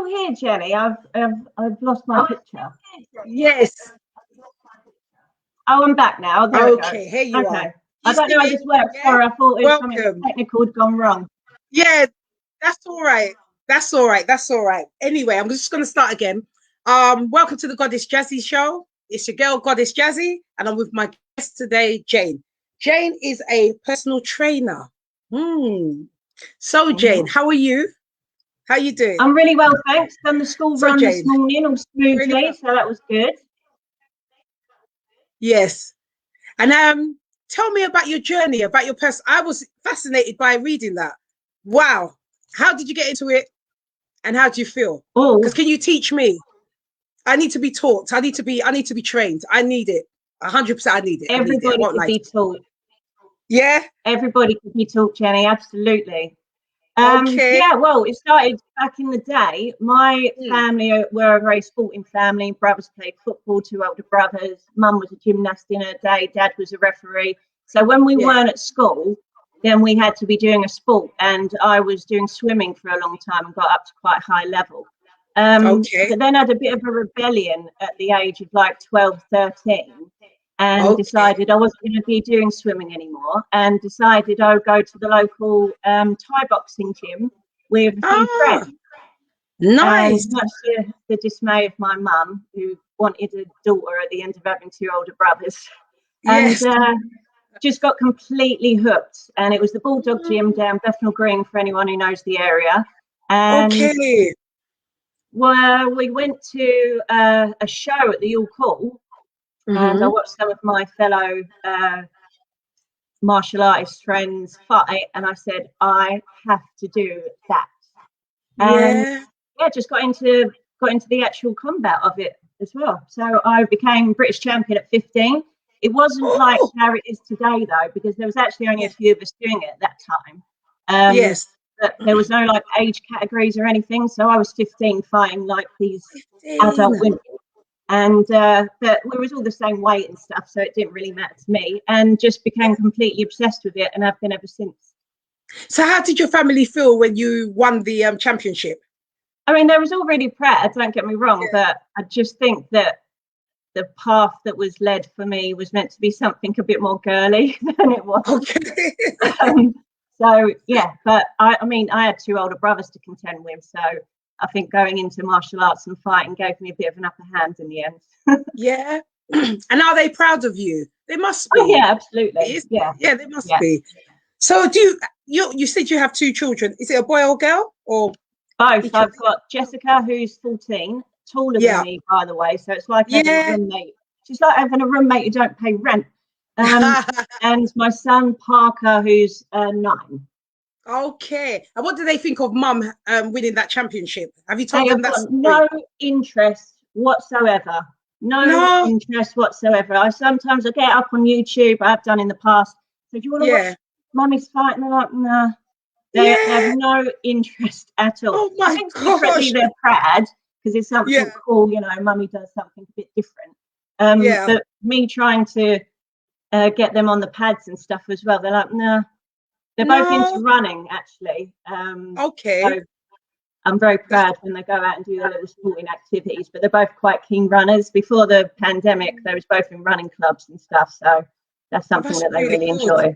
still here, Jenny? I've lost my picture. Yes. Oh, I'm back now. There we go. Okay, here you are. I don't know how this works. Yeah? Sorry, I thought it was something Welcome. technical had gone wrong. Yeah, that's all right. That's all right. That's all right. Anyway, I'm just going to start again. Welcome to the Goddess Jazzy Show. It's your girl, Goddess Jazzy, and I'm with my guest today, Jane. Jane is a personal trainer. So, Jane, how are you? How are you doing? I'm really well, thanks. Done the school run Jane, this morning all smoothly, really well. so that was good. Yes. And tell me about your journey, about your person. I was fascinated by reading that. Wow. How did you get into it? And how do you feel? Oh, Because can you teach me? I need to be taught. I need to be trained. I need it. 100%. I need it. everybody I could be taught. Yeah. Everybody could be taught, Jenny. Absolutely. Okay. Yeah, well, it started back in the day. My family were a very sporting family. Brothers played football, 2 older brothers. Mum was a gymnast in her day. Dad was a referee. So when we weren't at school, then we had to be doing a sport. And I was doing swimming for a long time and got up to quite high level. But then I had a bit of a rebellion at the age of like 12, 13. And decided I wasn't going to be doing swimming anymore, and decided I would go to the local Thai boxing gym with a few friends. Nice. And much to the dismay of my mum, who wanted a daughter at the end of having 2 older brothers. Yes. And just got completely hooked. And it was the Bulldog Gym down Bethnal Green, for anyone who knows the area. And well, we went to a show at the York Hall. And I watched some of my fellow martial artist friends fight, and I said, I have to do that. And just got into the actual combat of it as well. So I became British champion at 15. It wasn't like how it is today, though, because there was actually only a few of us doing it at that time. But there was no like age categories or anything. So I was 15 fighting like these adult women. And but we was all the same weight and stuff, so it didn't really matter to me, and just became completely obsessed with it, and I've been ever since. So how did your family feel when you won the championship? I mean, they was all really proud, don't get me wrong, but I just think that the path that was led for me was meant to be something a bit more girly than it was. So yeah, but I mean, I had 2 older brothers to contend with, so I think going into martial arts and fighting gave me a bit of an upper hand in the end. Yeah. And are they proud of you? They must be. Oh, yeah, absolutely. Yeah, they must be. So you said you have 2 children. Is it a boy or girl? Or both? I've got Jessica, who's 14, taller than me, by the way. So it's like having a roommate. She's like having a roommate who don't pay rent. And my son Parker, who's 9. Okay. And what do they think of Mum winning that championship? Have you told them that? No interest whatsoever. No interest whatsoever. I get up on YouTube. I've done in the past. So do you want to watch Mummy's fight? And they're like, nah. They have no interest at all. Oh my gosh. They're proud because it's something cool. You know, Mummy does something a bit different. But me trying to get them on the pads and stuff as well, they're like, nah. They're both into running, actually. So I'm very proud when they go out and do their little sporting activities, but they're both quite keen runners. Before the pandemic, they was both in running clubs and stuff, so that's something that they really enjoy.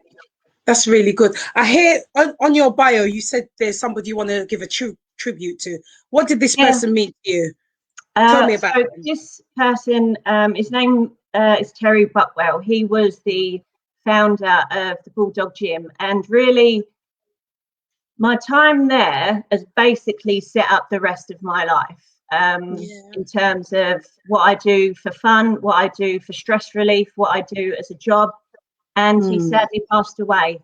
That's really good. I hear on your bio, you said there's somebody you want to give a tribute to. What did this person mean to you? Tell me about him. This person, his name is Terry Buckwell. He was the founder of the Bulldog Gym, and really my time there has basically set up the rest of my life in terms of what I do for fun, what I do for stress relief, what I do as a job. And he sadly passed away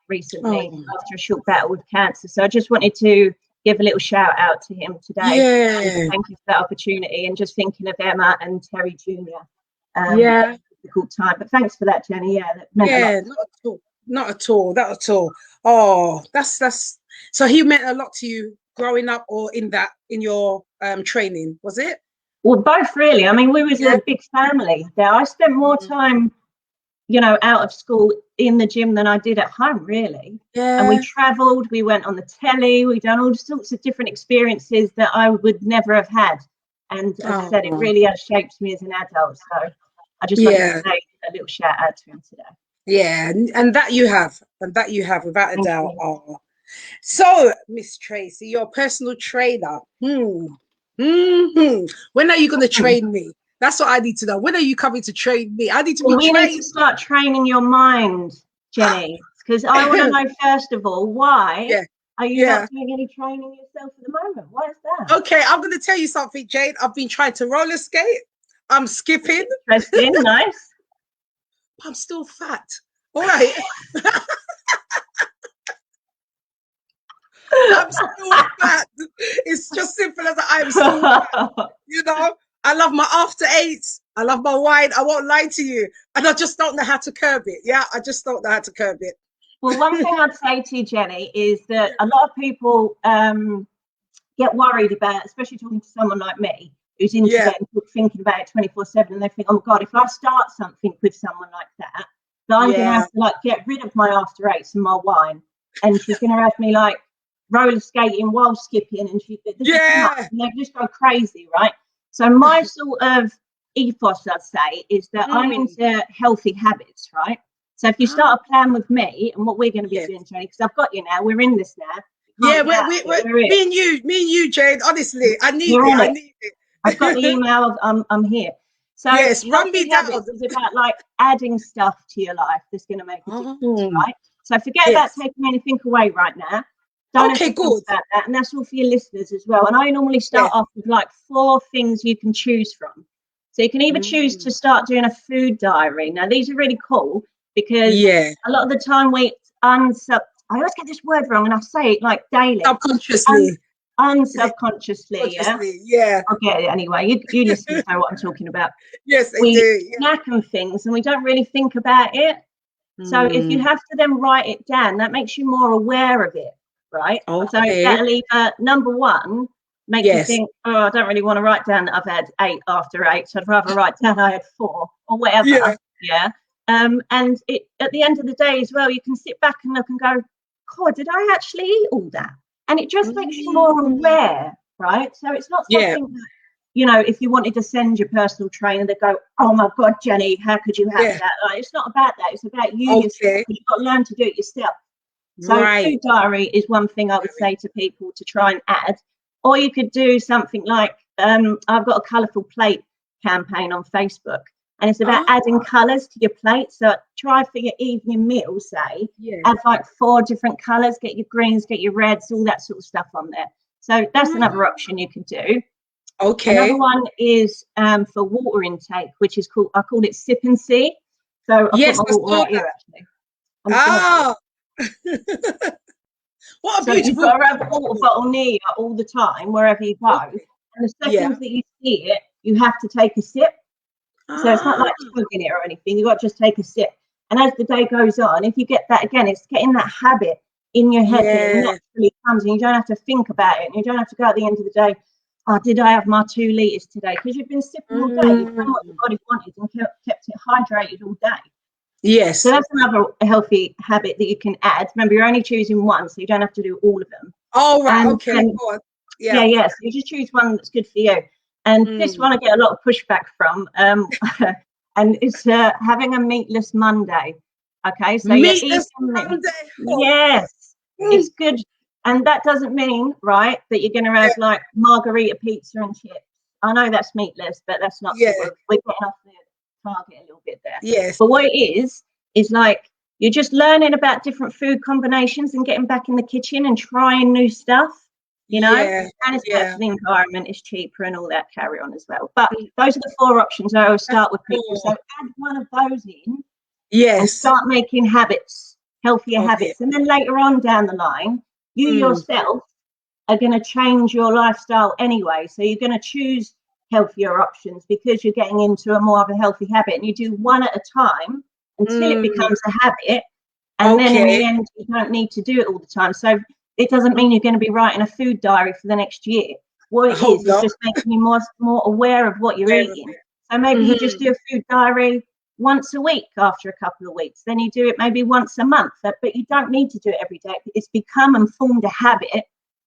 recently after a short battle with cancer. So I just wanted to give a little shout out to him today. Thank you for that opportunity, and just thinking of Emma and Terry Jr. Difficult time, but thanks for that, Jenny. That meant a lot. Not at all. Oh, that's so he meant a lot to you growing up, or in your training, was it? Well, both really. I mean, we was a big family there. I spent more time you know, out of school in the gym than I did at home, really. Yeah. And we traveled, we went on the telly, we done all sorts of different experiences that I would never have had. And as I said, it really has shaped me as an adult. So I just wanted to say a little shout out to him today. Yeah, and that you have, without a Thank doubt. you. Oh. So, Miss Tracy, your personal trainer. When are you going to train me? That's what I need to know. When are you coming to train me? I need to be we trained. need to start training your mind, Jenny, because I want to know, first of all, why are you not doing any training yourself at the moment? Why is that? Okay, I'm going to tell you something, Jane. I've been trying to roller skate. I'm skipping. Interesting, nice. I'm still fat. All right. I'm still fat. It's just simple as I'm still fat. You know, I love my after eights. I love my wine. I won't lie to you. And I just don't know how to curb it. Yeah, I just don't know how to curb it. Well, one thing I'd say to you, Jenny, is that a lot of people get worried about, especially talking to someone like me, who's into it and thinking about it 24/7, and they think, oh God, if I start something with someone like that, then I'm going to have to like get rid of my after eights and my wine, and she's going to have me like roller skating while skipping, and and they just go crazy, right? So my sort of ethos, I'd say, is that I'm into healthy habits, right? So if you start a plan with me, and what we're going to be doing, Jenny, because I've got you now, we're in this now. Yeah, we're me and you, Jane. Honestly, I need it. I've got the email. I'm here. So yes, run me down. It's about like adding stuff to your life that's going to make a difference, right? So forget about taking anything away right now. Don't have to think about that, and that's all for your listeners as well. And I normally start off with like 4 things you can choose from. So you can either choose to start doing a food diary. Now these are really cool because a lot of the time I always get this word wrong, and I say it like daily. Subconsciously. Unsubconsciously, yeah. I'll get it anyway. You listeners know what I'm talking about. Yes, we do. snack on things, and we don't really think about it. So if you have to then write it down, that makes you more aware of it, right? So that'll either, number 1, make you think, oh, I don't really want to write down that I've had 8 after 8, so I'd rather write down I had 4 or whatever. And at the end of the day as well, you can sit back and look and go, God, did I actually eat all that? And it just makes you more aware, right? So it's not something that, you know, if you wanted to send your personal trainer, they go, oh my God, Jenny, how could you have that? Like, it's not about that. It's about you yourself. You've got to learn to do it yourself. So food diary is one thing I would say to people to try and add. Or you could do something like, I've got a colourful plate campaign on Facebook. And it's about adding colours to your plate. So try for your evening meal, say, add like 4 different colours, get your greens, get your reds, all that sort of stuff on there. So that's another option you can do. Another one is for water intake, which is called, I call it sip and see. So I've got my water right here, actually. What a so beautiful. You've got to have a water bottle near you all the time, wherever you go. And the second that you see it, you have to take a sip. So it's not like chugging it or anything. You've got to just take a sip. And as the day goes on, if you get that again, it's getting that habit in your head that it naturally comes, and you don't have to think about it. And you don't have to go at the end of the day, oh, did I have my 2 litres today? Because you've been sipping all day. You've done what your body wanted and kept it hydrated all day. Yes. So that's another healthy habit that you can add. Remember, you're only choosing one, so you don't have to do all of them. Oh, right. So you just choose one that's good for you. And this one I get a lot of pushback from, and it's having a meatless Monday. Okay, so meatless Monday. Yes, it's good, and that doesn't mean, right, that you're going to have like margarita pizza and chips. I know that's meatless, but that's not. We're getting off the target a little bit there. Yes. But what it is like you're just learning about different food combinations and getting back in the kitchen and trying new stuff. You know, and it's better for the environment, it's cheaper and all that carry on as well. But those are the 4 options I always start with people. So add one of those in and start making habits, healthier habits. And then later on down the line, you yourself are going to change your lifestyle anyway. So you're going to choose healthier options because you're getting into a more of a healthy habit. And you do one at a time until it becomes a habit. And then in the end, you don't need to do it all the time. So it doesn't mean you're going to be writing a food diary for the next year. What it is just making you more aware of what you're eating. So maybe you just do a food diary once a week after a couple of weeks. Then you do it maybe once a month, but you don't need to do it every day. It's become and formed a habit.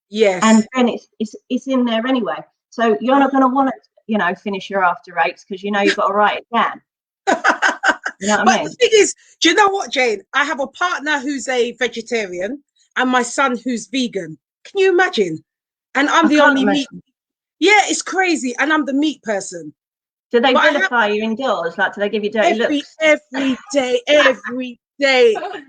Yes. And then it's in there anyway. So you're not going to want to, you know, finish your after eights because you know you've got to write it down. You know what I mean? The thing is, do you know what, Jane? I have a partner who's a vegetarian and my son who's vegan. Can you imagine? And I'm the only meat. Yeah, it's crazy. And I'm the meat person. Do they vilify you indoors? Like, do they give you dirty looks? Every day.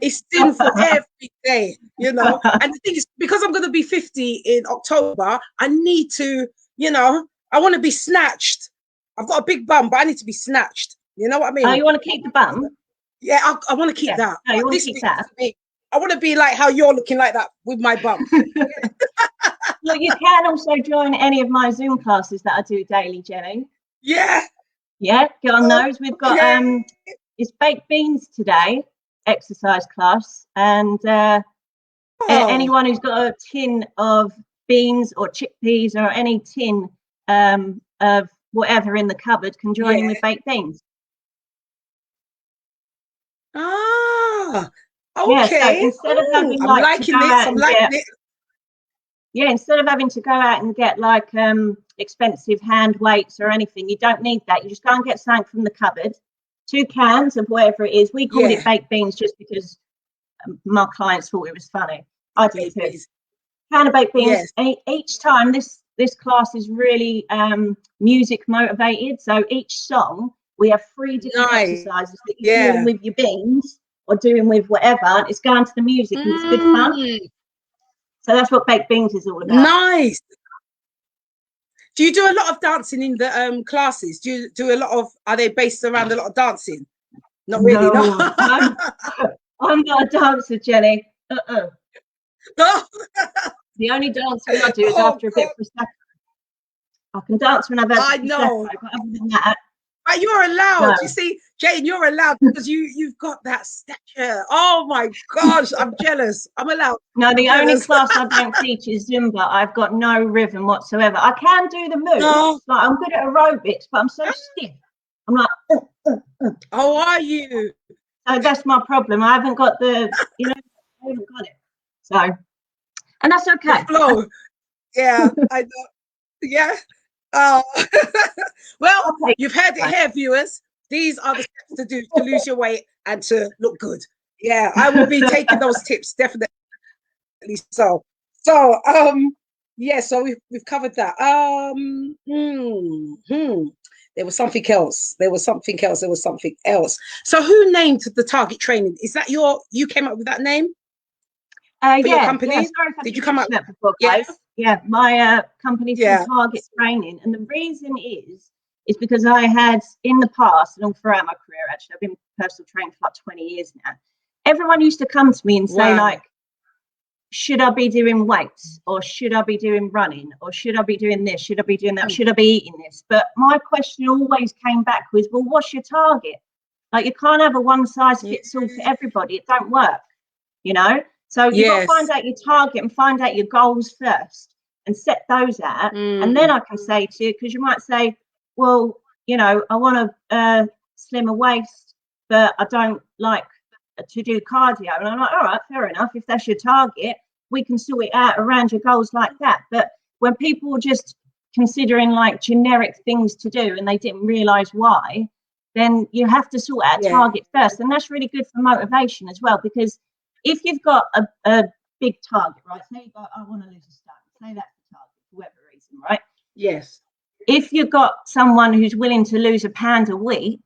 It's sinful every day, you know. And the thing is, because I'm going to be 50 in October, I need to, you know, I want to be snatched. I've got a big bum, but I need to be snatched. You know what I mean? Oh, you want to keep the bum? Yeah, I want to keep that. No, you want to keep that. I want to be like how you're looking like that with my bum. Well, you can also join any of my Zoom classes that I do daily, Jenny. Yeah. Yeah, get on those. We've got it's baked beans today, exercise class, and anyone who's got a tin of beans or chickpeas or any tin of whatever in the cupboard can join in with baked beans. Ah, okay. Yeah, so instead of having instead of having to go out and get like expensive hand weights or anything, you don't need that. You just go and get something from the cupboard, 2 cans of whatever it is. We called it baked beans just because my clients thought it was funny. I did too. Can of baked beans. Yes. And each time this class is really music motivated. So each song we have 3 different exercises that you're doing with your beans or doing with whatever. And it's going to the music and it's good fun. So that's what baked beans is all about. Nice. Do you do a lot of dancing in the classes? Do you do a lot of? Are they based around a lot of dancing? Not really. No. I'm not a dancer, Jenny. The only dancing I do is after a bit of prosecco. I can dance when I've had prosecco, but other than that. But you're allowed. No. You see, Jane, you're allowed because you've got that stature. Oh my gosh, I'm jealous. I'm allowed. No, the only class I don't teach is Zumba. I've got no rhythm whatsoever. I can do the moves. No. Like I'm good at aerobics, but I'm so stiff. I'm like, How are you? So that's my problem. I haven't got I haven't got it. So, and that's okay. Flow. Yeah, I know. Yeah. Well, you've heard it here, viewers. These are the steps to do to lose your weight and to look good. Yeah, I will be taking those tips definitely. So we've covered that. There was something else. So who named the target training? Is that you came up with that name? For your company? Yeah, sorry did you come up that before, guys? Yeah, my company's called Target Training, and the reason is because I had in the past and all throughout my career, actually, I've been personal training for like 20 years now. Everyone used to come to me and say like, should I be doing weights, or should I be doing running, or should I be doing this, should I be doing that, should I be eating this? But my question always came back was, well, what's your target? Like, you can't have a one size fits all for everybody. It don't work, you know. So you've got to find out your target and find out your goals first and set those out. And then I can say to you, because you might say, well, you know, I want a slimmer waist, but I don't like to do cardio. And I'm like, all right, fair enough. If that's your target, we can sort it out around your goals like that. But when people are just considering like generic things to do and they didn't realize why, then you have to sort out a target first. And that's really good for motivation as well, because if you've got a big target, right? Say you go, I want to lose a stone. Say that's the target for whatever reason, right? Yes. If you've got someone who's willing to lose £1 a week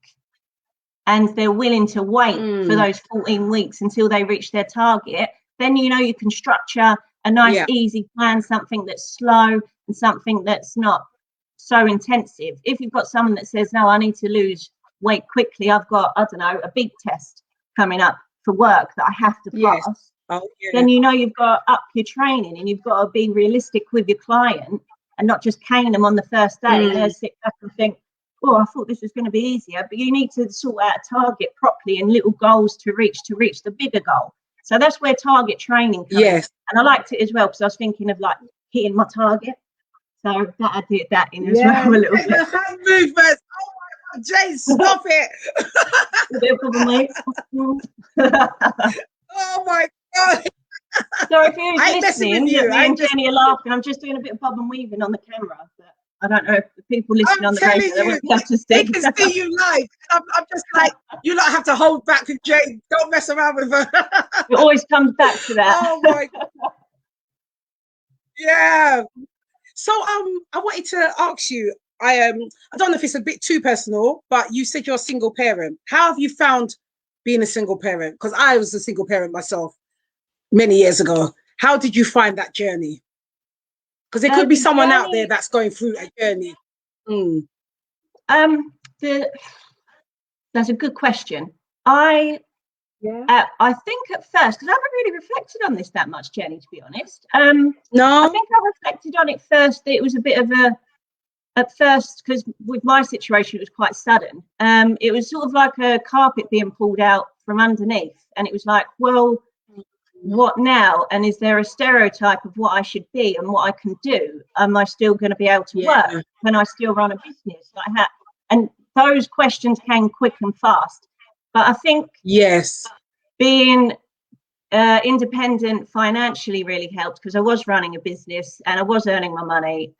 and they're willing to wait for those 14 weeks until they reach their target, then you know you can structure a nice, easy plan, something that's slow and something that's not so intensive. If you've got someone that says, no, I need to lose weight quickly, I've got, I don't know, a big test coming up for work that I have to pass, then you know you've got to up your training and you've got to be realistic with your client and not just cane them on the first day and then sit back and think, oh, I thought this was going to be easier. But you need to sort out a target properly and little goals to reach the bigger goal. So that's where target training comes in. And I liked it as well because I was thinking of like hitting my target. So that I did that in as well a little bit. Jane, stop it. A bit of problem, mate. Oh my God. Sorry if you're I ain't messing with listening, you. that me and Jenny are laughing. I'm just doing a bit of bob and weaving on the camera. But I don't know if the people listening I'm on the telling radio, they you, won't be able to they see. can see you live. I'm just like, you lot have to hold back with Jane. Don't mess around with her. It always comes back to that. Oh my God. Yeah. So I wanted to ask you, I don't know if it's a bit too personal, but you said you're a single parent. How have you found being a single parent? Because I was a single parent myself many years ago. How did you find that journey? Because there could be The someone out journey, there that's going through a journey. Mm. That's a good question. Yeah. I think at first, because I haven't really reflected on this that much, Jenny, to be honest. No. I think I reflected on it first. That it was a bit of at first, because with my situation, it was quite sudden. It was sort of like a carpet being pulled out from underneath. And it was like, well, what now? And is there a stereotype of what I should be and what I can do? Am I still going to be able to work? Can I still run a business like that? And those questions came quick and fast. But I think being independent financially really helped, because I was running a business and I was earning my money.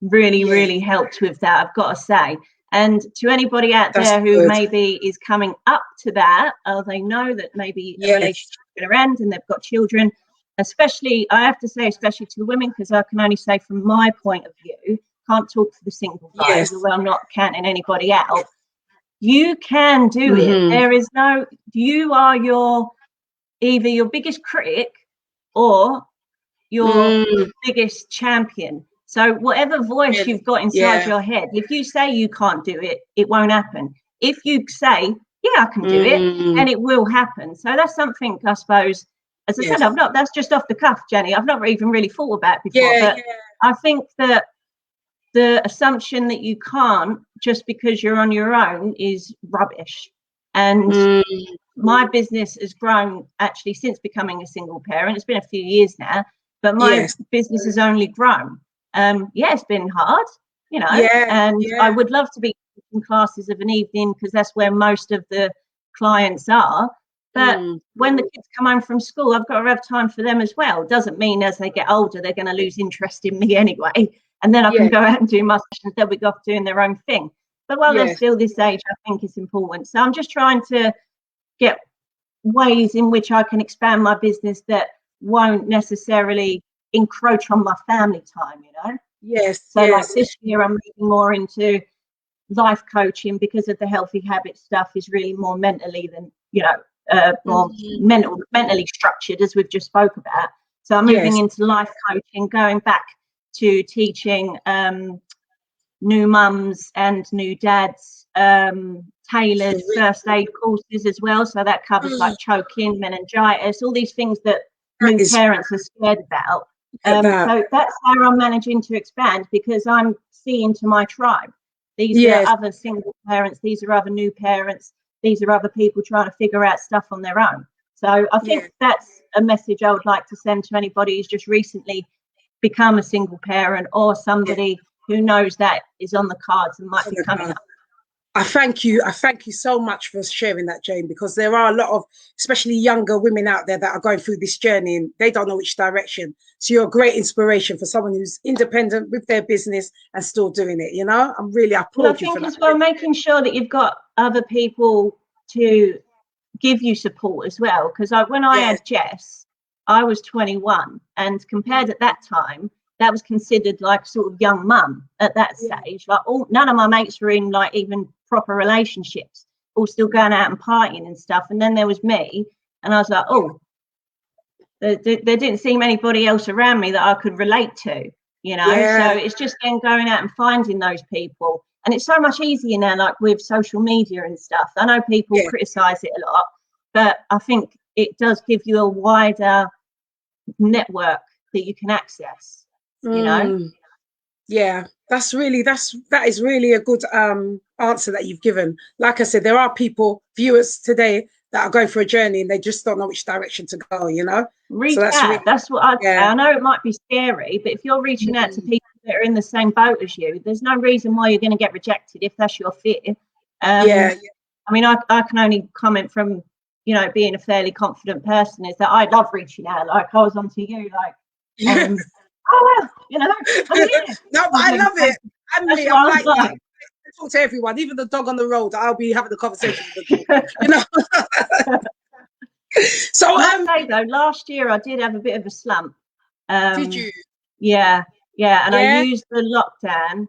Really helped with that, I've got to say. And to anybody out there who maybe is coming up to that, or they know that maybe a relationship is going to end and they've got children, especially, I have to say, especially to the women, because I can only say from my point of view, can't talk for the single guys, although I'm not counting anybody out. You can do it. There is no, you are either your biggest critic or your biggest champion. So whatever voice you've got inside your head, if you say you can't do it, it won't happen. If you say, yeah, I can do it, then it will happen. So that's something, I suppose, as I said, that's just off the cuff, Jenny. I've not even really thought about before, but I think that the assumption that you can't just because you're on your own is rubbish. And my business has grown actually since becoming a single parent. It's been a few years now, but my business has only grown. It's been hard, you know, and I would love to be in classes of an evening because that's where most of the clients are. But when the kids come home from school, I've got to have time for them as well. Doesn't mean as they get older, they're going to lose interest in me anyway. And then I can go out and do my sessions. They'll be off doing their own thing. But while they're still this age, I think it's important. So I'm just trying to get ways in which I can expand my business that won't necessarily encroach on my family time, you know? So like this year, I'm moving more into life coaching because of the healthy habit stuff is really more mentally than, you know, more mentally structured, as we've just spoke about. So I'm moving into life coaching, going back to teaching new mums and new dads tailored first aid courses as well. So that covers like choking, meningitis, all these things that new parents are scared about. So that's how I'm managing to expand, because I'm seeing to my tribe. These are other single parents. These are other new parents. These are other people trying to figure out stuff on their own. So I think that's a message I would like to send to anybody who's just recently become a single parent, or somebody who knows that is on the cards and might be coming up. I thank you so much for sharing that, Jane, because there are a lot of, especially younger women out there that are going through this journey and they don't know which direction. So you're a great inspiration for someone who's independent with their business and still doing it, you know? I'm really, I applaud you for that. I think as well, making sure that you've got other people to give you support as well. Because when I had Jess, I was 21, and compared at that time, that was considered like sort of young mum at that stage. Like none of my mates were in like even proper relationships, all still going out and partying and stuff. And then there was me, and I was like, oh, there didn't seem anybody else around me that I could relate to, you know. So it's just then going out and finding those people. And it's so much easier now, like with social media and stuff. I know people criticize it a lot, but I think it does give you a wider network that you can access, you know. That is really a good answer that you've given. Like I said, there are viewers today that are going for a journey and they just don't know which direction to go, you know. Reach out. That's what I'd say. I know it might be scary, but if you're reaching out to people that are in the same boat as you. There's no reason why you're going to get rejected if that's your fear. Yeah. I mean, I can only comment from, you know, being a fairly confident person, is that I love reaching out. Like I was onto you, like, oh, well, you know, I'm here. No, but I love it. I'm like, like. I talk to everyone, even the dog on the road. I'll be having a conversation with the dog, you know. So, I say though, last year I did have a bit of a slump. Did you? Yeah, and I Yeah. used the lockdown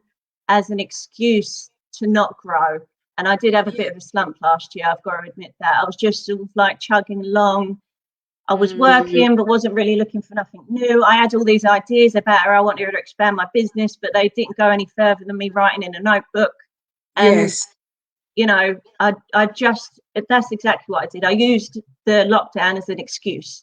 as an excuse to not grow. And I did have a bit of a slump last year. I've got to admit that. I was just sort of like chugging along. I was working, but wasn't really looking for nothing new. I had all these ideas about how I wanted to expand my business, but they didn't go any further than me writing in a notebook. And, Yes. you know, I just, that's exactly what I did. I used the lockdown as an excuse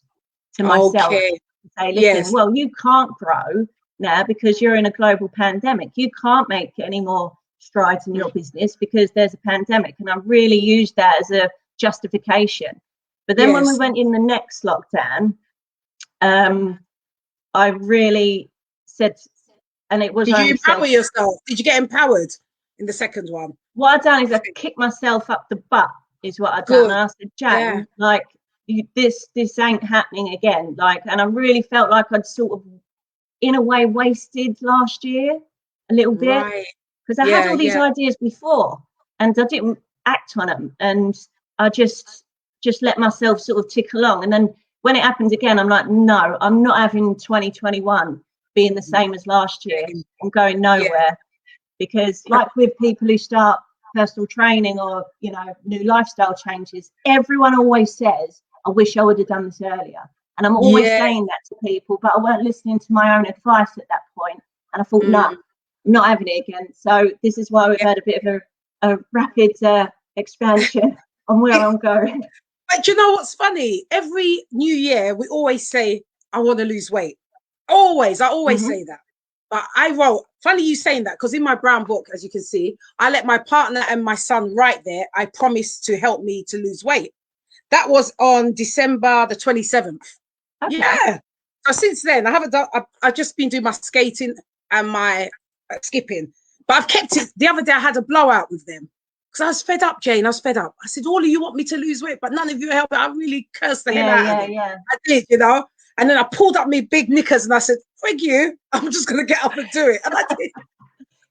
to myself to say, listen, well, you can't grow now because you're in a global pandemic. You can't make any more strides in your business because there's a pandemic. And I really used that as a justification. But then when we went in the next lockdown, I really said, and it was. Did you empower yourself? Did you get empowered in the second one? What I've done is I've kicked myself up the butt, is what I've done. And I said, Jane, like, this ain't happening again. Like, and I really felt like I'd sort of, in a way, wasted last year a little bit. Because I had all these ideas before and I didn't act on them. And I just let myself sort of tick along. And then when it happens again, I'm like, no, I'm not having 2021 being the same as last year. I'm going nowhere. Because like with people who start personal training or, you know, new lifestyle changes, everyone always says, I wish I would have done this earlier. And I'm always saying that to people, but I weren't listening to my own advice at that point. And I thought, no, I'm not having it again. So this is why we've had a bit of a rapid expansion on where I'm going. But you know what's funny? Every new year, we always say, I want to lose weight. I always say that. But I wrote, funny you saying that, because in my brown book, as you can see, I let my partner and my son write there, I promised to help me to lose weight. That was on December the 27th. Okay. Yeah. So since then, I haven't done, I've just been doing my skating and my skipping. But I've kept it. The other day, I had a blowout with them. Because I was fed up, Jane. I was fed up. I said, all of you want me to lose weight, but none of you help. I really cursed the hell out of them. I did, you know. And then I pulled up my big knickers and I said, thank you. I'm just going to get up and do it. And I did.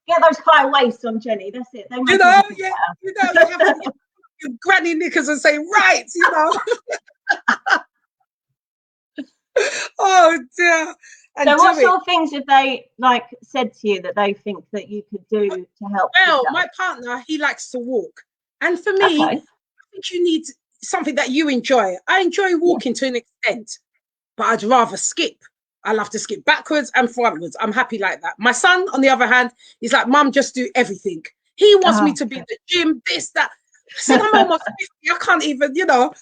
Get those high waists on, Jenny. That's it. You know, you have to get your granny knickers and say, right, you know. Oh, dear. And so what sort of things have they like said to you that they think that you could do to help? Well, my partner, he likes to walk. And for me, I think you need something that you enjoy. I enjoy walking to an extent, but I'd rather skip. I love to skip backwards and frontwards. I'm happy like that. My son, on the other hand, he's like, Mum, just do everything. He wants me to be in the gym, this, that. I said, I'm almost 50. I can't even, you know.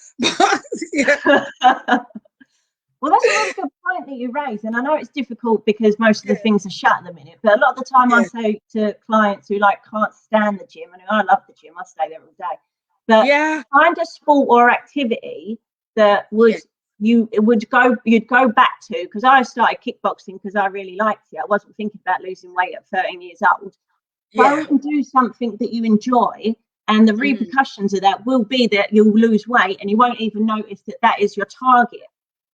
Well, that's a really good point that you raise. And I know it's difficult because most of the things are shut at the minute. But a lot of the time I say to clients who like can't stand the gym, and I love the gym, I stay there all day. But find a sport or activity that would you'd go back to, because I started kickboxing because I really liked it. I wasn't thinking about losing weight at 13 years old. Go and do something that you enjoy, and the repercussions of that will be that you'll lose weight and you won't even notice that that is your target.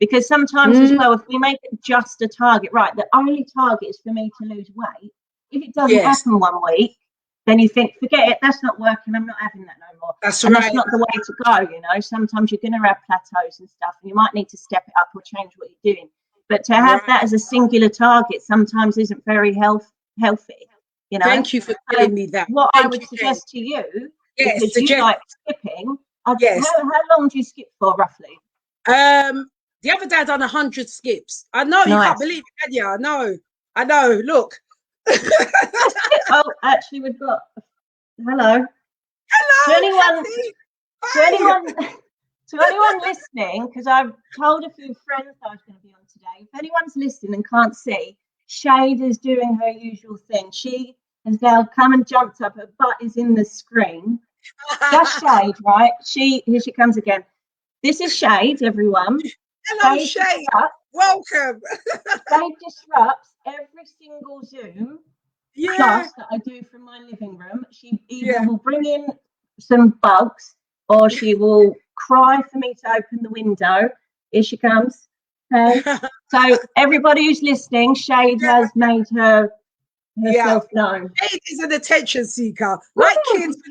Because sometimes as well, if we make it just a target, right, the only target is for me to lose weight. If it doesn't happen one week, then you think, forget it, that's not working, I'm not having that no more. That's not the way to go, you know. Sometimes you're going to have plateaus and stuff, and you might need to step it up or change what you're doing. But to have that as a singular target sometimes isn't very healthy, you know. Thank you for telling me that. What I would suggest to you, because you like skipping, how long do you skip for, roughly? The other day I done 100 skips. I know, you can't believe it, can you? I know, look. Oh, actually, we've got hello. To anyone listening, because I've told a few friends I was going to be on today. If anyone's listening and can't see, Shade is doing her usual thing. She has now come and jumped up. Her butt is in the screen. That's Shade, right? Here she comes again. This is Shade, everyone. Hello, Shade. Welcome. Shade disrupts. every single Zoom Yeah. class that I do from my living room, she either Yeah. will bring in some bugs or she will cry for me to open the window. Here she comes. Okay. So everybody who's listening, Shade has made herself known. Shade is an attention seeker. Like kids.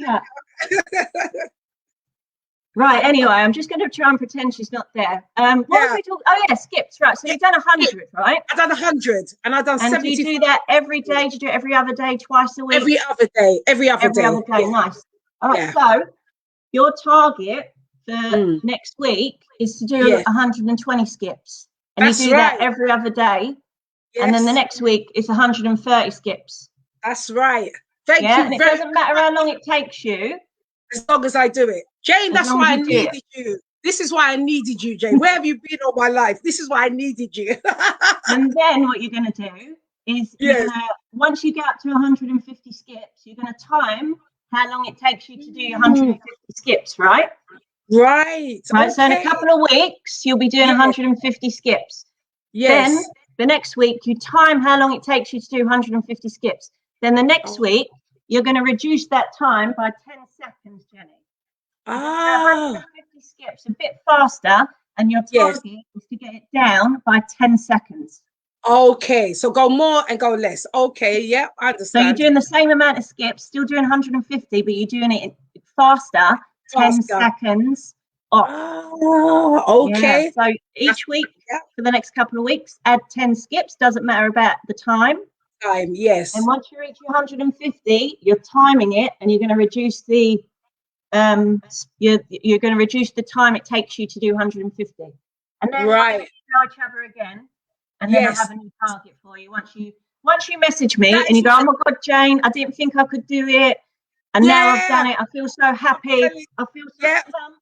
Right, anyway, I'm just going to try and pretend she's not there. What was we talking? Oh, yeah, skips, right. So you've done 100, right? I've done 100 and I've done 70. And do you do that every day? Do you do it every other day, twice a week? Every other day. Every other day. Nice. All right, so your target for next week is to do 120 skips. And you do that every other day. Yes. And then the next week is 130 skips. That's right. Thank you. And it doesn't matter how long it takes you. As long as I do it. Jane, that's why I needed you. This is why I needed you, Jane. Where have you been all my life? This is why I needed you. And then what you're going to do is, once you get up to 150 skips, you're going to time how long it takes you to do 150 skips, right? Right. So in a couple of weeks, you'll be doing 150 skips. Yes. Then the next week, you time how long it takes you to do 150 skips. Then the next week, you're going to reduce that time by 10 seconds, Jenny. 150 skips, a bit faster, and your target is to get it down by 10 seconds. Okay, so go more and go less. Okay, yeah, I understand. So you're doing the same amount of skips, still doing 150, but you're doing it faster, 10 seconds off. Oh, okay. Yeah. So each week for the next couple of weeks, add 10 skips. Doesn't matter about the time. Yes. And once you reach 150, you're timing it, and you're going to reduce the you're going to reduce the time it takes you to do 150. And then we'll know each other again, and then I'll have a new target for you. Once you message me and you go, oh my God, Jane, I didn't think I could do it, and now I've done it. I feel so happy. I feel so pumped.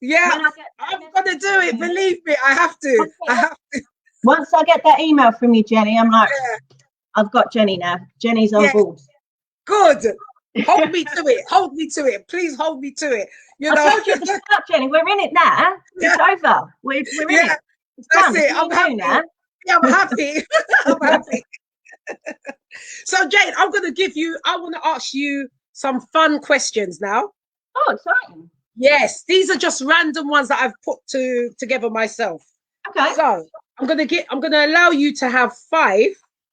Yeah, I'm gonna do it. Believe me, I have to. Once I get that email from you, Jenny, I'm like, I've got Jenny now. Jenny's on board. Good. Hold me to it. Hold me to it. Please hold me to it. I told you at the start, Jenny. We're in it now. It's over. We're in it. It's done. That's it. I'm happy. Now. Yeah, I'm happy. I'm happy. So, Jane, I want to ask you some fun questions now. Oh, exciting. Yes, these are just random ones that I've put together myself. Okay. So I'm gonna allow you to have 5,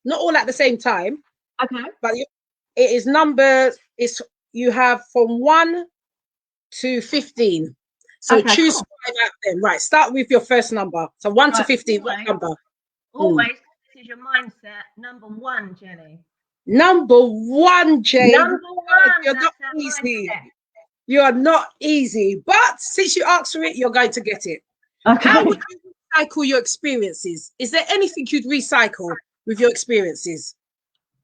not all at the same time. Okay. But it is numbers. You have from 1 to 15. So choose 5 out of them. Right. Start with your first number. So 1 to 15. What number? Always. This is your mindset. Number 1, Jenny. Number 1, Jane. Number 1. You're not easy. You are not easy. But since you asked for it, you're going to get it. Okay. How would you recycle your experiences? Is there anything you'd recycle with your experiences?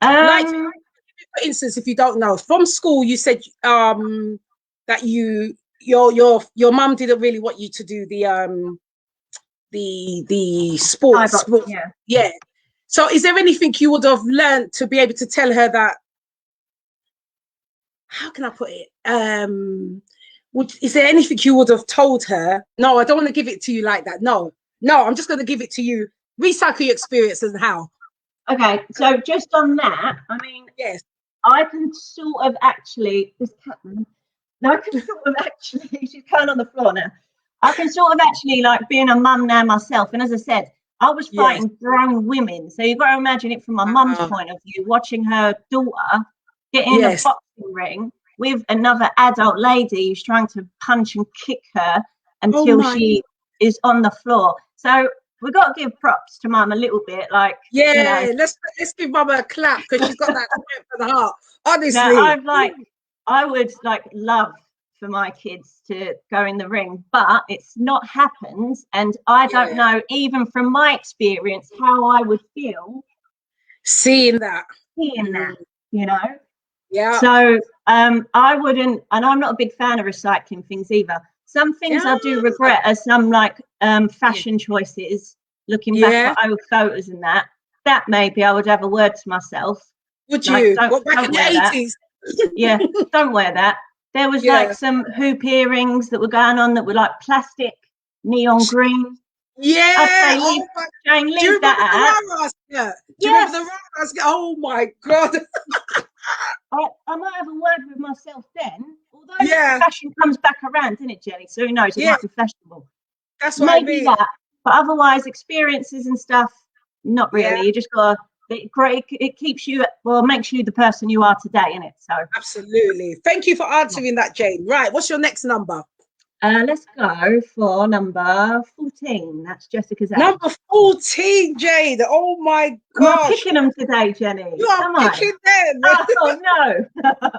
Like, for instance, if you don't know, from school, you said that your mum didn't really want you to do the sports. Yeah. So is there anything you would have learned to be able to tell her that? How can I put it? Is there anything you would have told her? No, I don't want to give it to you like that. No, I'm just going to give it to you. Recycle your experiences and how. Okay, so just on that, I mean, yes, I can sort of actually, she's kind on the floor now. I can sort of actually like being a mum now myself. And as I said, I was fighting grown women. So you've got to imagine it from my mum's point of view, watching her daughter get in a boxing ring with another adult lady who's trying to punch and kick her until she is on the floor. So we've got to give props to mum a little bit, like let's give mum a clap because she's got that strength for the heart. Honestly, I would love for my kids to go in the ring, but it's not happened, and I don't know, even from my experience, how I would feel seeing that, you know. Yeah. So I wouldn't, and I'm not a big fan of recycling things either. Some things I do regret are some fashion choices, looking back at old photos and that maybe I would have a word to myself. Would you? Don't wear that. Yeah, don't wear that. There was some hoop earrings that were going on that were like plastic, neon green. I'd Yeah. say leave, Oh my. Jane, Do you leave remember that the out. Rara skirt? Do you Yes. remember the Rara skirt? Oh my God. I might have a word with myself then. Although Yeah. fashion comes back around, isn't it, Jenny? So who knows? It Yeah. might be fashionable. That's what I Maybe mean. that. But otherwise, experiences and stuff, not really. Yeah. You just got to, it keeps you, well, makes you the person you are today, isn't it? So Absolutely. Thank you for answering that, Jane. Right. What's your next number? let's go for number 14. That's Jessica's age. Number 14, Jade. Oh my Am I gosh. picking them today, Jenny? You are Am I? picking them. Oh, no.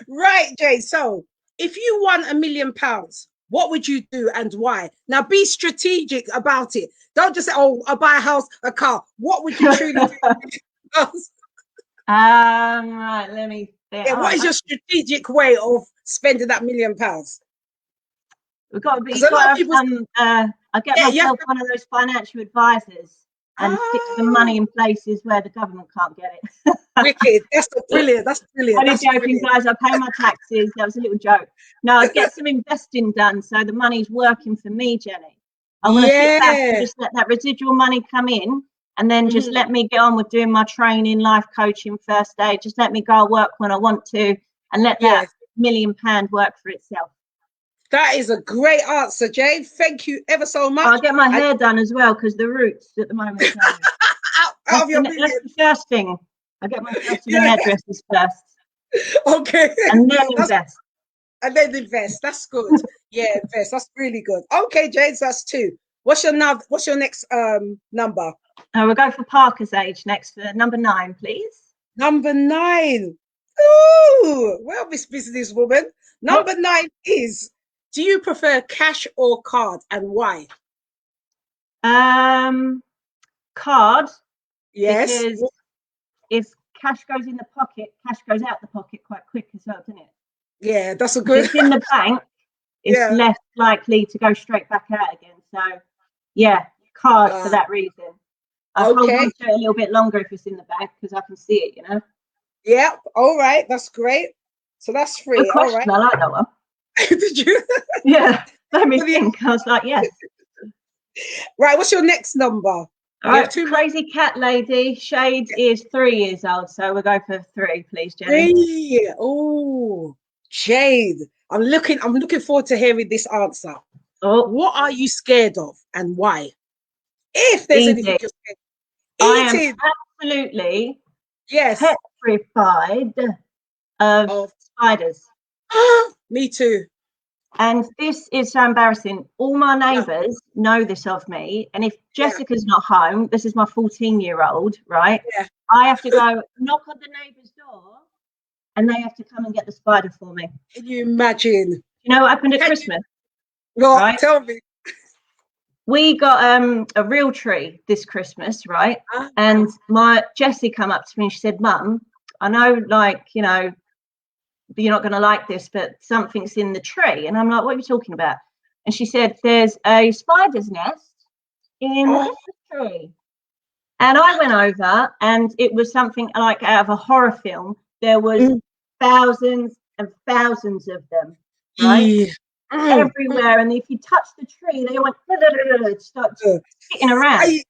Right, Jade. So if you won £1,000,000, what would you do and why? Now be strategic about it. Don't just say, oh, I'll buy a house, a car. What would you truly do? Right, let me think. Yeah, what is your strategic way of spending that £1,000,000? We've got to be, Because you've a got lot to of have people, some, I get yeah, myself one of those financial advisors and stick some money in places where the government can't get it. wicked. That's brilliant. That's brilliant. Only That's joking, brilliant. guys. I pay my taxes. That was a little joke. No, I'd get some investing done so the money's working for me, Jenny. I want to sit back and Yeah. just let that residual money come in and then just let me get on with doing my training, life coaching, first aid. Just let me go work when I want to and let that £1,000,000 work for itself. That is a great answer, Jade. Thank you ever so much. I'll get my hair done as well because the roots at the moment. out of your That's million. the first thing. I get myself to the hairdressers first. Okay. And then invest. And then invest. That's good. Yeah, invest. That's really good. Okay, Jade, so that's 2. What's your next number? We'll go for Parker's age next for number 9, please. Number 9. Ooh, well, Miss Businesswoman. Number 9 is, do you prefer cash or card and why? Card. Yes. Because if cash goes in the pocket, cash goes out the pocket quite quick as well, doesn't it? Yeah, that's a good. If it's in the bank, it's less likely to go straight back out again. So, yeah, card for that reason. I hold on to it a little bit longer if it's in the bank because I can see it, you know. Yeah. All right. That's great. So that's 3. Good question. All right. I like that one. Did you? Yeah. Let me think. I was like, yes. Right. What's your next number? All right. Crazy cat lady. Shade is 3 years old. So we'll go for 3, please, Jenny. 3. Oh, Jade. I'm looking forward to hearing this answer. Oh. What are you scared of and why? If there's anything you're scared of. I am absolutely petrified of spiders. Me too. And this is so embarrassing. All my neighbours know this of me. And if Jessica's not home, this is my 14-year-old, right? Yeah. I have to go knock on the neighbour's door and they have to come and get the spider for me. Can you imagine? You know what happened at Christmas? Well, right? Tell me. We got a real tree this Christmas, right? And my Jessie come up to me and she said, Mum, I know, like, you know, you're not going to like this, but something's in the tree. And I'm like, what are you talking about? And she said, there's a spider's nest in the Christmas tree. And I went over and it was something like out of a horror film. There was thousands and thousands of them, right? Everywhere. And if you touch the tree, they went, start sitting around.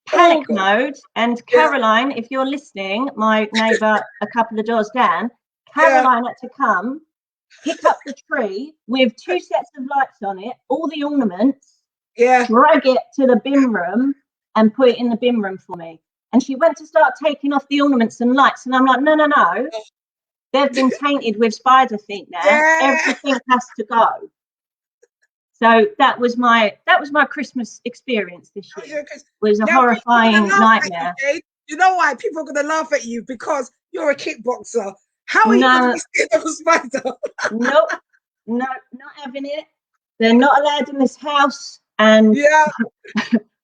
Panic mode. And Caroline, if you're listening, my neighbour a couple of doors down, Caroline had to come, pick up the tree with 2 sets of lights on it, all the ornaments, drag it to the bin room and put it in the bin room for me. And she went to start taking off the ornaments and lights. And I'm like, no. They've been tainted with spider feet now. Everything has to go. So that was my Christmas experience this year. It was a horrifying nightmare. You know why? People are going to laugh at you because you're a kickboxer. How are you going to be scared of a spider? Nope. No, not having it. They're not allowed in this house. And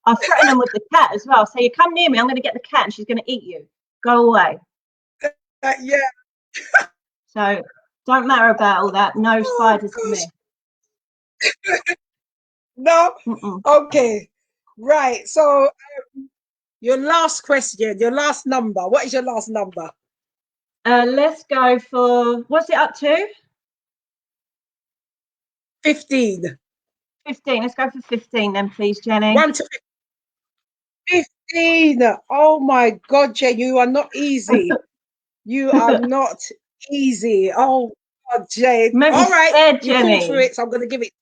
I threaten them with the cat as well. So you come near me, I'm going to get the cat and she's going to eat you. Go away. So don't matter about all that. No spiders for me. No? Okay. Right. So your last question, your last number. What is your last number? Let's go for, what's it up to? 15. 15. Let's go for 15 then, please, Jenny. 1 to 15. Oh my God, Jen, you are not easy. You are not easy. Oh God, Jane. All right, you called for it, so I'm going to give it.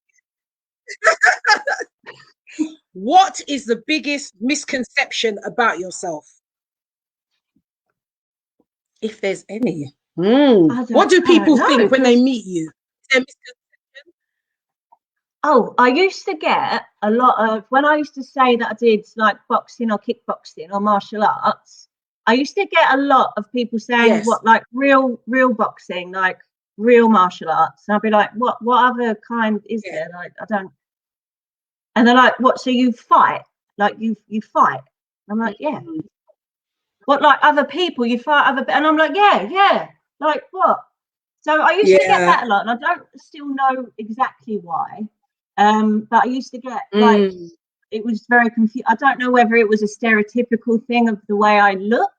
What is the biggest misconception about yourself? If there's any. What do people think when they meet you? Oh, I used to get a lot of, when I used to say that I did like boxing or kickboxing or martial arts, I used to get a lot of people saying, Yes. what, like real boxing, like real martial arts. And I'd be like, what other kind is there? Like, I don't. And they're like, what, so you fight? Like you fight? I'm like, yeah. What, like other people, you fight other, and I'm like, yeah. Like what? So I used to get that a lot, and I don't still know exactly why. But I used to get like, it was very confused. I don't know whether it was a stereotypical thing of the way I looked.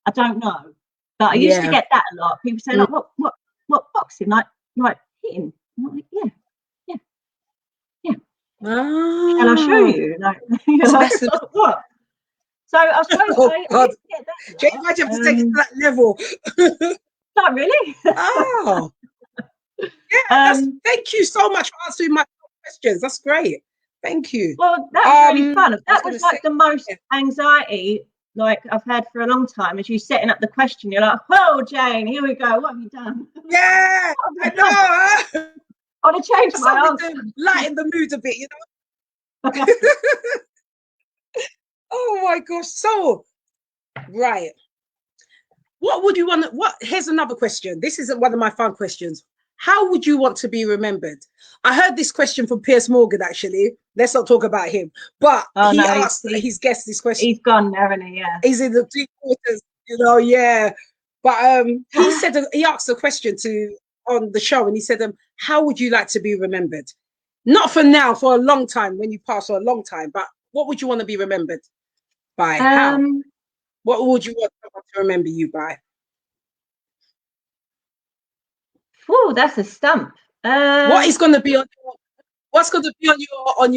I don't know. But I used to get that a lot. People say like, what boxing? Like hitting? And I'm like, yeah. And I'll show you. Like, what? So I suppose I used to get that. Jane, imagine to take it to that level. Not really. Oh. Yeah, thank you so much for answering my questions. That's great. Thank you. Well, that was really fun. That was like the most anxiety like I've had for a long time. As you setting up the question, you're like, "Whoa, Jane, here we go. What have you done?" Yeah, I know. I want to change my answer. To lighten the mood a bit, you know. Oh my gosh! So, right. What would you want? Here's another question. This isn't one of my fun questions. How would you want to be remembered? I heard this question from Piers Morgan, actually. Let's not talk about him. But he asked his guest this question. He's gone now, isn't he? Yeah. He's in the 3/4, you know, yeah. But he said, he asked a question on the show, and he said, how would you like to be remembered? Not for now, for a long time, when you pass for a long time, but what would you want to be remembered by? How? What would you want someone to remember you by? Oh, that's a stump. What is going to be on what's going to be on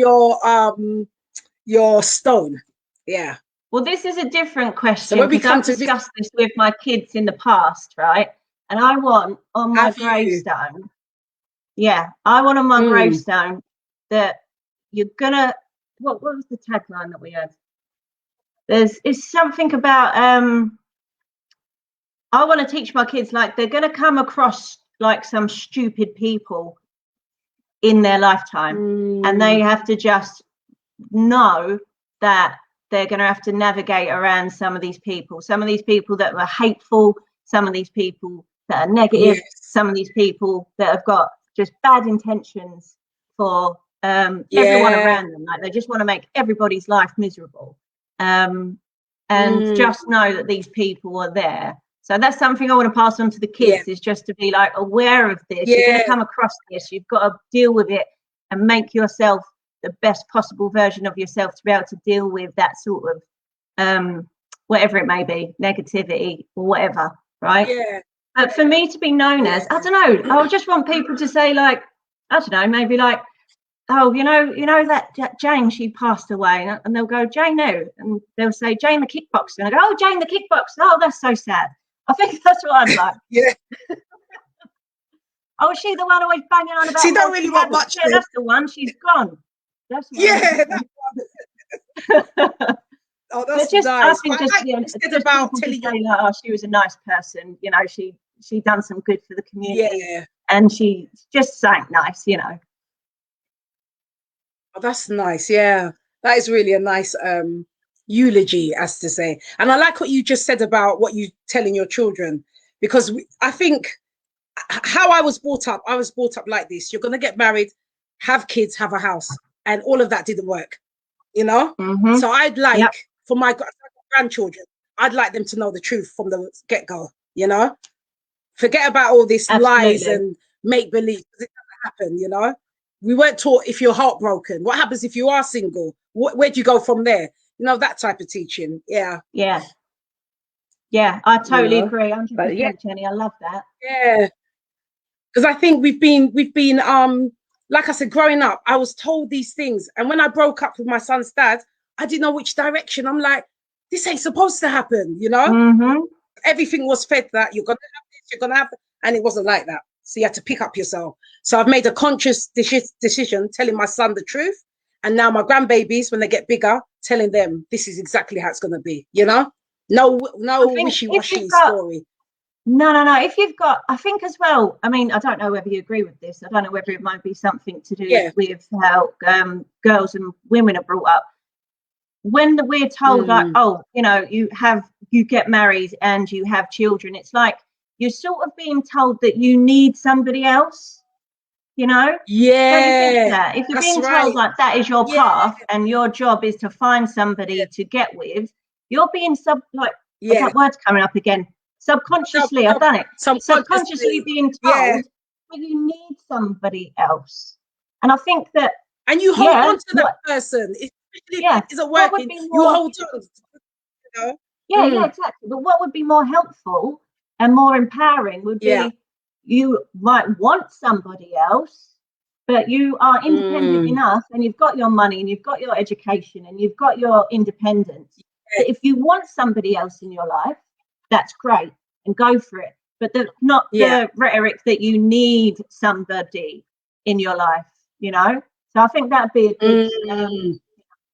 your stone? Yeah. Well, this is a different question, because I've discussed this with my kids in the past, right? And I want on my gravestone, I want on my gravestone that you're gonna, what was the tagline that we had? It's something about I want to teach my kids, like, they're gonna come across like some stupid people in their lifetime, and they have to just know that they're going to have to navigate around some of these people that were hateful, some of these people that are negative, some of these people that have got just bad intentions for everyone around them. Like, they just want to make everybody's life miserable. And just know that these people are there. So that's something I want to pass on to the kids, is just to be like aware of this. You're going to come across this. You've got to deal with it and make yourself the best possible version of yourself to be able to deal with that sort of whatever it may be, negativity or whatever, right? Yeah. But for me to be known as, I don't know, I just want people to say, like, I don't know, maybe like, oh, you know that Jane, she passed away, and they'll go, Jane who? And they'll say, Jane the kickboxer. And I go, oh, Jane the kickboxer. Oh, that's so sad. I think that's what I'm like. Oh, is she the one always banging on about? She don't really want much. Yeah, that's the one. She's gone. That's that one. Oh, that's just, nice. I think just about telling you, like, oh, she was a nice person. You know, she done some good for the community, and she just sang nice. You know. Oh, that's nice. Yeah, that is really a nice eulogy, as to say. And I like what you just said about what you telling your children, because I think how I was brought up like this. You're going to get married, have kids, have a house, and all of that didn't work, you know? So I'd like, for my grandchildren, I'd like them to know the truth from the get-go, you know? Forget about all this lies and make-believe, because it doesn't happen, you know? We weren't taught if you're heartbroken. What happens if you are single? Where do you go from there? You know, that type of teaching. Yeah. Yeah, I totally agree. 100%, Jenny. I love that. Yeah. Because I think we've been like I said, growing up, I was told these things. And when I broke up with my son's dad, I didn't know which direction. I'm like, this ain't supposed to happen, you know? Mm-hmm. Everything was fed that you're going to have this, you're going to have that. And it wasn't like that. So you had to pick up yourself. So I've made a conscious decision telling my son the truth. And now my grandbabies, when they get bigger, telling them this is exactly how it's going to be, you know? No wishy-washy story. No. If you've got, I think as well, I mean, I don't know whether you agree with this. I don't know whether it might be something to do with how girls and women are brought up. When we're told like, oh, you know, you get married and you have children, it's like you're sort of being told that you need somebody else, you know? Yeah. Don't you think that? If you're being told like that is your path and your job is to find somebody to get with, you're being that word's coming up again. Subconsciously, I've done it. Subconsciously being told that you need somebody else. And I think that and you hold on to that person. If it isn't working, you hold on. You know? Yeah, exactly. But what would be more helpful and more empowering would be you might want somebody else, but you are independent enough and you've got your money and you've got your education and you've got your independence. But if you want somebody else in your life, that's great and go for it. But not the rhetoric that you need somebody in your life, you know? So I think that'd be a good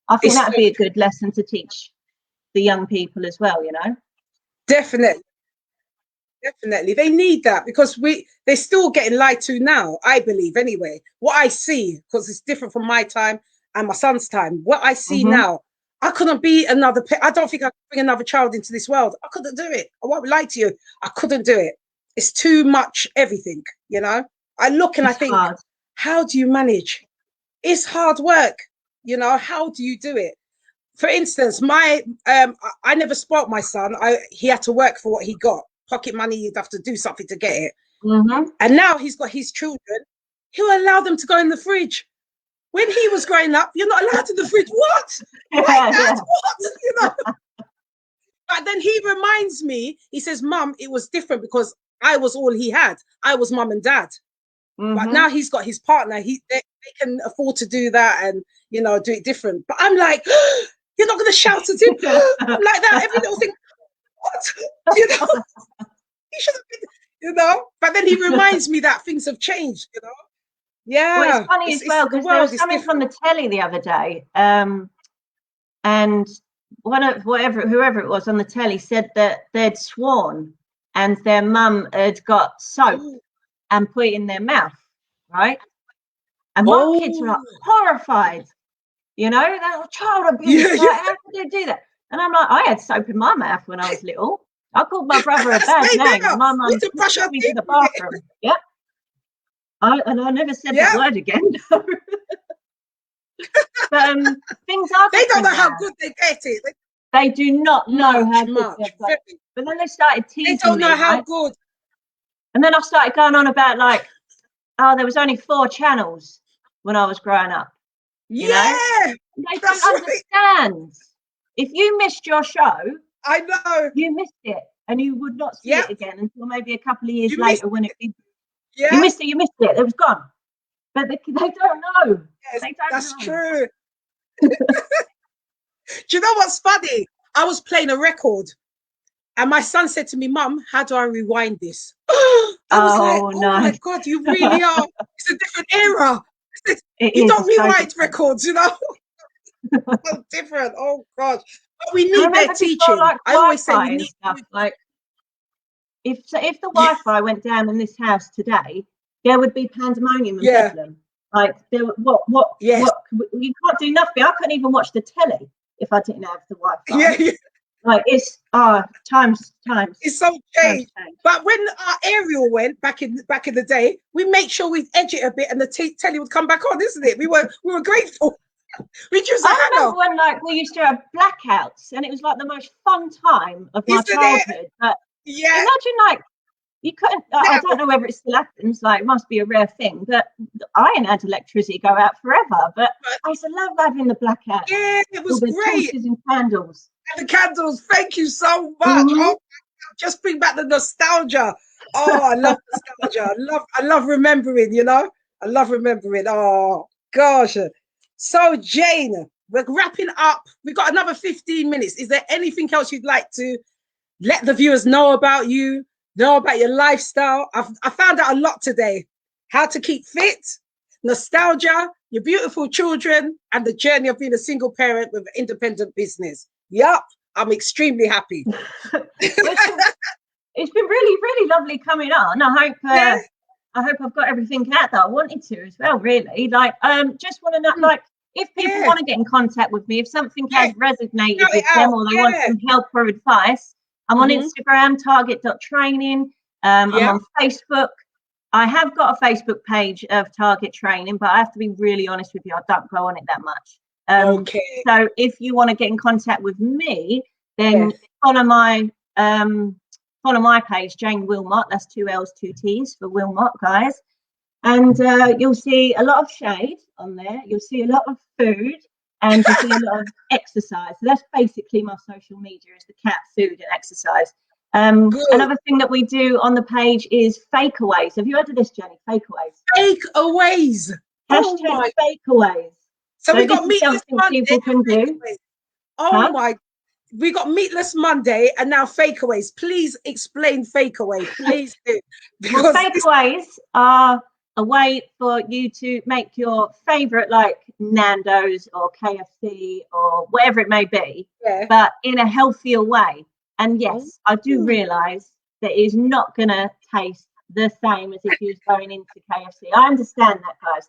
that'd be a good lesson to teach the young people as well, you know? Definitely. They need that because they're still getting lied to now, I believe, anyway. What I see, because it's different from my time and my son's time, what I see now, I couldn't be I don't think I could bring another child into this world. I couldn't do it. I won't lie to you. I couldn't do it. It's too much everything, you know? I look and I think, how do you manage? It's hard work, you know? How do you do it? For instance, I never spoilt my son. He had to work for what he got. Pocket money, you'd have to do something to get it. And now he's got his children. He'll allow them to go in the fridge. When he was growing up, you're not allowed in the fridge. What? What? You know? But then he reminds me, he says, Mum, it was different because I was all he had. I was mum and dad. But now he's got his partner. They can afford to do that and, you know, do it different. But I'm like, you're not going to shout at him like that. Every little thing. What? You know? He should have been, you know? But then he reminds me that things have changed, you know? Yeah. Well, it's funny as well because there was something from the telly the other day, and whoever it was on the telly said that they'd sworn and their mum had got soap and put it in their mouth, right? And my kids were like horrified, you know, that child abuse. Like, how could they do that? And I'm like, I had soap in my mouth when I was little. I called my brother a bad name. My mum took me to the bathroom. Yeah. And I never said that word again. But things are. They don't know how good they get it. They do not know how good they've got it. But then they started teasing me. They don't know how good. And then I started going on about like, oh, there was only 4 channels when I was growing up. You know? They don't understand. If you missed your show, I know you missed it, and you would not see it again until maybe a couple of years later when it. You missed it. It was gone. But they don't know. Yes, that's true. Do you know what's funny? I was playing a record, and my son said to me, "Mum, how do I rewind this?" I was like, "Oh my God, you really are! It's a different era. You don't rewind records, you know." So different. Oh gosh, but we need their teaching. Like, I always say we need stuff like if the Wi-Fi went down in this house today, there would be pandemonium and bedlam. Like what you can't do nothing. I couldn't even watch the telly if I didn't have the Wi-Fi. Like it's times. It's so changed. But when our aerial went back in the day, we made sure we edge it a bit, and the telly would come back on, isn't it? We were grateful. I remember when like we used to have blackouts, and it was like the most fun time of my childhood. But imagine like you couldn't. I don't know whether it still happens. Like it must be a rare thing. But I ain't had electricity go out forever. But I used to love having the blackout. Yeah, it was great. Torches and candles. And the candles. Thank you so much. Oh, just bring back the nostalgia. Oh, I love nostalgia. I love remembering. You know. I love remembering. Oh gosh. So Jane, we're wrapping up. We've got another 15 minutes. Is there anything else you'd like to let the viewers know about you, know about your lifestyle? I found out a lot today. How to keep fit, nostalgia, your beautiful children, and the journey of being a single parent with an independent business. Yup, I'm extremely happy. It's been really, really lovely coming on. Yeah. I hope I've got everything out that I wanted to as well, really. Like, just want to know, like, if people want to get in contact with me, if something has resonated with them or they want some help or advice, I'm on Instagram, target.training. I'm on Facebook. I have got a Facebook page of Target Training, but I have to be really honest with you, I don't go on it that much. So if you want to get in contact with me, then follow my page, Jane Wilmot. That's 2 L's, 2 T's for Wilmot, guys. And you'll see a lot of shade on there. You'll see a lot of food, and you'll see a lot of exercise. So that's basically my social media, is the cat, food, and exercise. Another thing that we do on the page is fakeaways. Have you heard of this, Jenny? Fakeaways. Fakeaways. Hashtag fakeaways. So we got Meatless Monday. People can do. Oh my! We got Meatless Monday and now fakeaways. Please explain fakeaway. Please do. Well, fakeaways are a way for you to make your favorite, like Nando's or KFC or whatever it may be, but in a healthier way. And yes, I do realise that it is not going to taste the same as if you was going into KFC. I understand that, guys.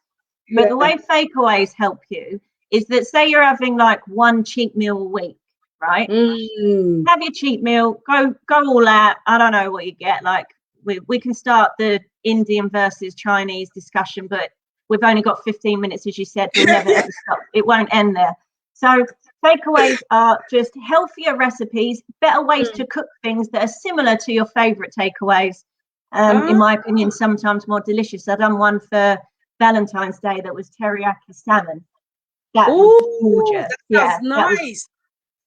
But the way fakeaways help you is that, say you're having like one cheat meal a week, right? Have your cheat meal, go all out. I don't know what you get. Like we can start the Indian versus Chinese discussion, but we've only got 15 minutes, as you said. We'll never ever stop. It won't end there. So takeaways are just healthier recipes, better ways to cook things that are similar to your favorite takeaways. In my opinion, sometimes more delicious. I've done one for Valentine's Day that was teriyaki salmon. That was gorgeous. That nice.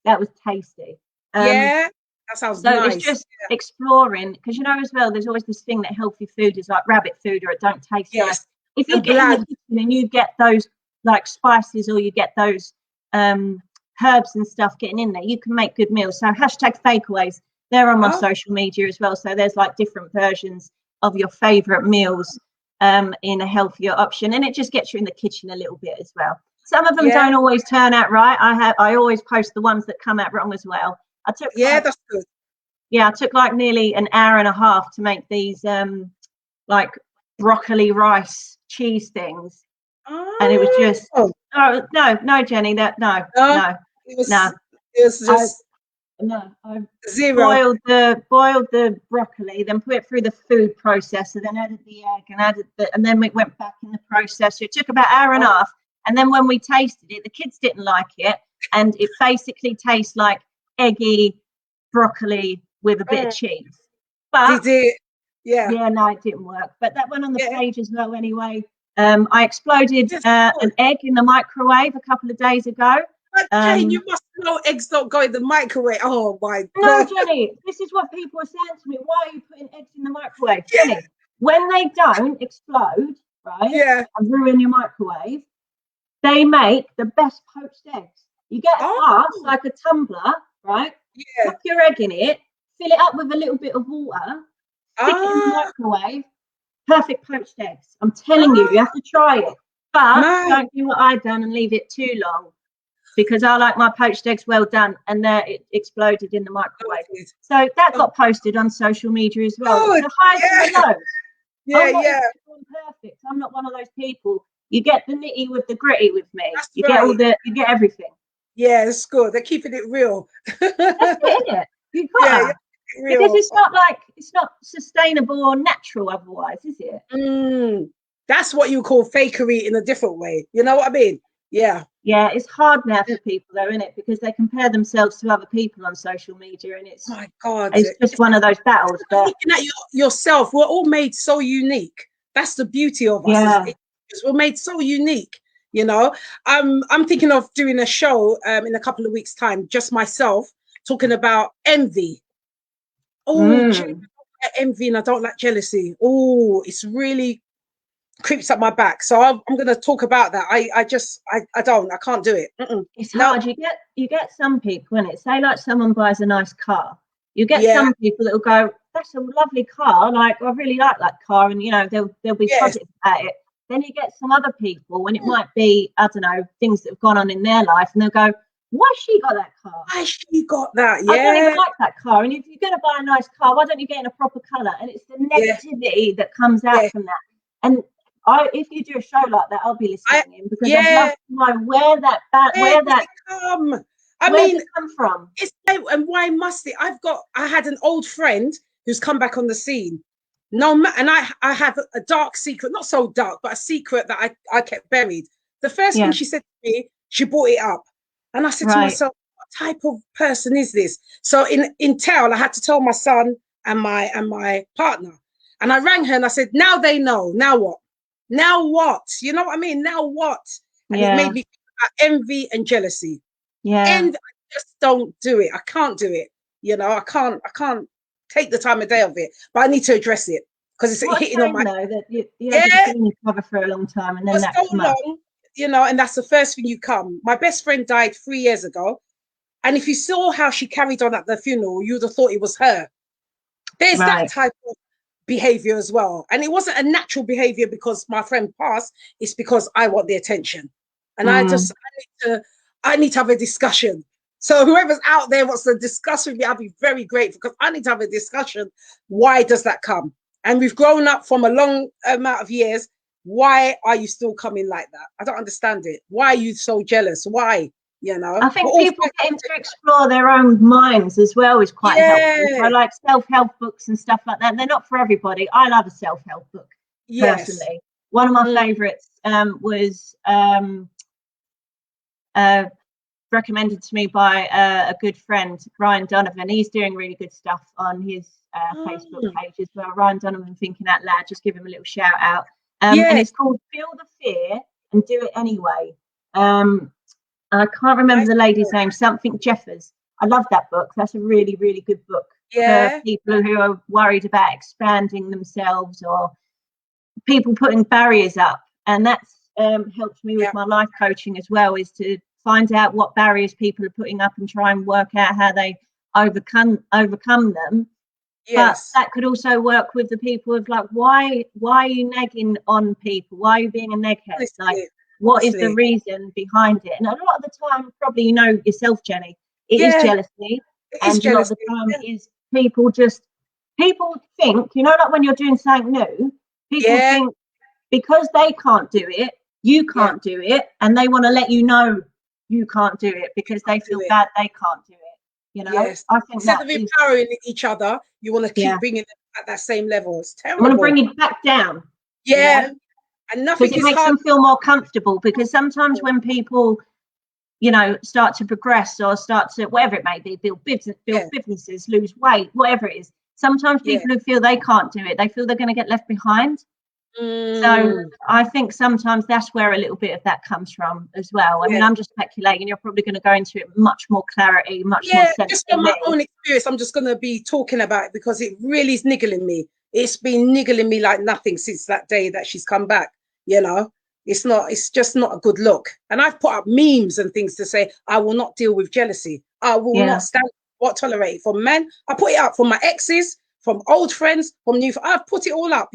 That was tasty. That sounds nice. So it's just exploring, because you know as well, there's always this thing that healthy food is like rabbit food or it don't taste nice. If you get in the kitchen and you get those like spices or you get those herbs and stuff getting in there, you can make good meals. So hashtag fakeaways, they're on my social media as well. So there's like different versions of your favorite meals in a healthier option, and it just gets you in the kitchen a little bit as well. Some of them don't always turn out right. I always post the ones that come out wrong as well. That's good. I took like nearly an hour and a half to make these like broccoli rice cheese things, and it was just no Jenny, it was just I zero. Boiled the broccoli, then put it through the food processor, then added the egg and then we went back in the processor. It took about an hour and a half, and then when we tasted it, the kids didn't like it, and it basically tastes like eggy broccoli with a bit of cheese. But did it? No, it didn't work. But that went on the page as well anyway. I exploded an egg in the microwave a couple of days ago. Jane, you must know eggs don't go in the microwave. Oh my God. No, Jenny, this is what people are saying to me. Why are you putting eggs in the microwave? Jenny, when they don't explode, right, and ruin your microwave, they make the best poached eggs. You get a glass, like a tumbler, right? Put your egg in it, fill it up with a little bit of water, stick it in the microwave. Perfect poached eggs. I'm telling you, you have to try it. But don't do what I've done and leave it too long, because I like my poached eggs well done, and there it exploded in the microwave. So that got posted on social media as well. The highs and the lows. Perfect. I'm not one of those people. You get the nitty with the gritty with me. You get everything. Yeah, it's good. They're keeping it real. That's it, isn't it? You got because it's not sustainable or natural otherwise, is it? That's what you call fakery in a different way. You know what I mean? Yeah, it's hard now for people though, isn't it? Because they compare themselves to other people on social media, and it's it's just one of those battles. But looking at yourself, we're all made so unique. That's the beauty of us. We're made so unique. You know, I'm thinking of doing a show in a couple of weeks' time, just myself, talking about envy. Envy, and I don't like jealousy. It's really creeps up my back. So I'm going to talk about that. I can't do it. It's hard. You get some people, and say like someone buys a nice car. You get some people that will go, "That's a lovely car. Like I really like that car," and they'll be positive about it. Then you get some other people, and it might be, I don't know, things that have gone on in their life, and they'll go, "Why she got that car? Why she got that? Yeah, I don't even like that car. And if you're going to buy a nice car, why don't you get in a proper colour?" And it's the negativity that comes out from that. And if you do a show like that, I'll be listening in, because I'd love to know where that come from. It's and why must it? I had an old friend who's come back on the scene. And I have a dark secret, not so dark, but a secret that I kept buried. The first thing she said to me, she brought it up. And I said to myself, what type of person is this? So in tell, I had to tell my son and my partner. And I rang her and I said, now they know. Now what? Now what? You know what I mean? Now what? And it made me think about envy and jealousy. And I just don't do it. I can't do it. I can't take the time of day of it, but I need to address it, because it's hitting on my. Though, that you haven't been cover for a long time, and then that's so long, and that's the first thing you come. My best friend died 3 years ago, and if you saw how she carried on at the funeral, you would have thought it was her. There's that type of behavior as well, and it wasn't a natural behavior because my friend passed. It's because I want the attention, and I need to have a discussion. So whoever's out there wants to discuss with me, I'll be very grateful, because I need to have a discussion. Why does that come? And we've grown up from a long amount of years. Why are you still coming like that? I don't understand it. Why are you so jealous? Why? I think people getting to explore their own minds as well is quite helpful. I like self-help books and stuff like that. They're not for everybody. I love a self-help book personally. One of my favorites was recommended to me by a good friend, Ryan Donovan. He's doing really good stuff on his Facebook page as well. Ryan Donovan, Thinking Out Loud. Just give him a little shout out. And it's called Feel the Fear and Do It Anyway. I can't remember the lady's name, something Jeffers. I love that book. That's a really, really good book for people who are worried about expanding themselves, or people putting barriers up. And that's helped me with my life coaching as well, is to find out what barriers people are putting up and try and work out how they overcome them. But that could also work with the people of like, why are you nagging on people? Why are you being a neckhead? Like, what is the reason behind it? And a lot of the time, probably yourself, Jenny, it is jealousy. A lot of the time it is people think, like when you're doing something new, people think because they can't do it, you can't do it, and they want to let you know you can't do it because they feel bad they can't do it. I think instead of empowering each other, you want to keep bringing them at that same level. It's terrible. I want to bring it back down. And nothing because it makes them feel more comfortable. Because sometimes when people, start to progress or start to, whatever it may be, build businesses, lose weight, whatever it is, sometimes people who feel they can't do it, they feel they're going to get left behind. So I think sometimes that's where a little bit of that comes from as well. I mean, I'm just speculating. You're probably going to go into it much more clarity, much more sense. Just from my own experience, I'm just going to be talking about it because it really is niggling me. It's been niggling me like nothing since that day that she's come back. It's just not a good look. And I've put up memes and things to say, I will not deal with jealousy. I will not stand or tolerate it from men. I put it up from my exes, from old friends, from new. I've put it all up.